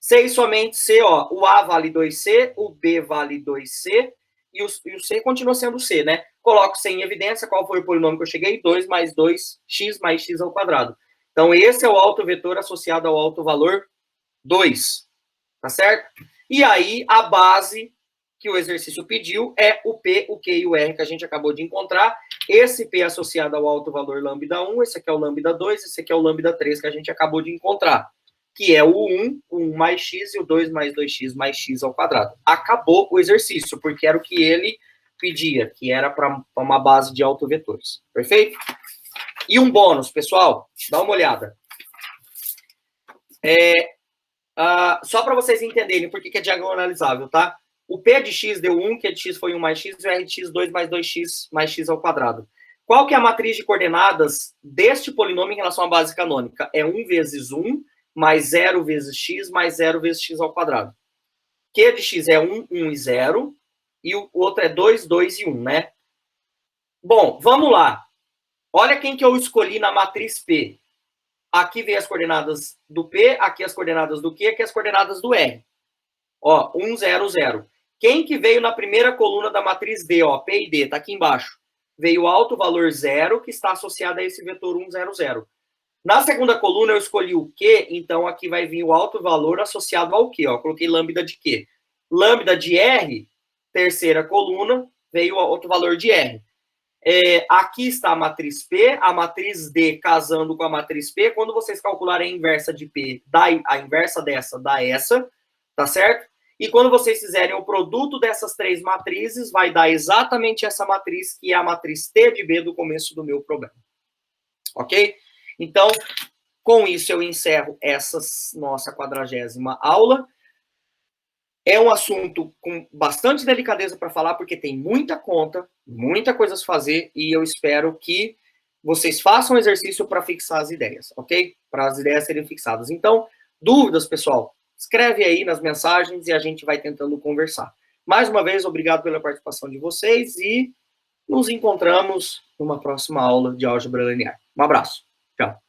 C e somente C, ó. O A vale 2C, o B vale 2C, e o C continua sendo C, né? Coloco C em evidência. Qual foi o polinômio que eu cheguei? 2 mais 2x mais x ao quadrado. Então, esse é o alto vetor associado ao alto valor 2, tá certo? E aí, a base que o exercício pediu é o P, o Q e o R que a gente acabou de encontrar. Esse P associado ao alto valor lambda 1, esse aqui é o lambda 2, esse aqui é o lambda 3 que a gente acabou de encontrar, que é o 1, 1 mais x e o 2 mais 2x mais x ao quadrado. Acabou o exercício, porque era o que ele pedia, que era para uma base de autovetores. Perfeito? E um bônus, pessoal, dá uma olhada. Só para vocês entenderem por que é diagonalizável, tá? O P de x deu 1, Q de x foi 1 mais x, e o R de x 2 mais 2x mais x ao quadrado. Qual que é a matriz de coordenadas deste polinômio em relação à base canônica? É 1 vezes 1, mais 0 vezes x, mais 0 vezes x ao quadrado. Q de x é 1, 1 e 0, e o outro é 2, 2 e 1, né? Bom, vamos lá. Olha quem que eu escolhi na matriz P. Aqui vem as coordenadas do P, aqui as coordenadas do Q, aqui as coordenadas do R. Ó, 1, 0, 0. Quem que veio na primeira coluna da matriz D, ó, P e D, tá aqui embaixo. Veio o alto valor 0, que está associado a esse vetor 1, 0, 0. Na segunda coluna eu escolhi o Q, então aqui vai vir o alto valor associado ao Q, ó. Coloquei lambda de Q. Lambda de R, terceira coluna, veio o alto valor de R. Aqui está a matriz P, a matriz D casando com a matriz P. Quando vocês calcularem a inversa de P, a inversa dessa dá essa, tá certo? E quando vocês fizerem o produto dessas três matrizes, vai dar exatamente essa matriz, que é a matriz T de B do começo do meu problema. Ok? Então, com isso eu encerro essa nossa 40ª aula. É um assunto com bastante delicadeza para falar, porque tem muita conta, muita coisa a se fazer, e eu espero que vocês façam um exercício para fixar as ideias, ok? Para as ideias serem fixadas. Então, dúvidas, pessoal? Escreve aí nas mensagens e a gente vai tentando conversar. Mais uma vez, obrigado pela participação de vocês e nos encontramos numa próxima aula de álgebra linear. Um abraço. Tchau.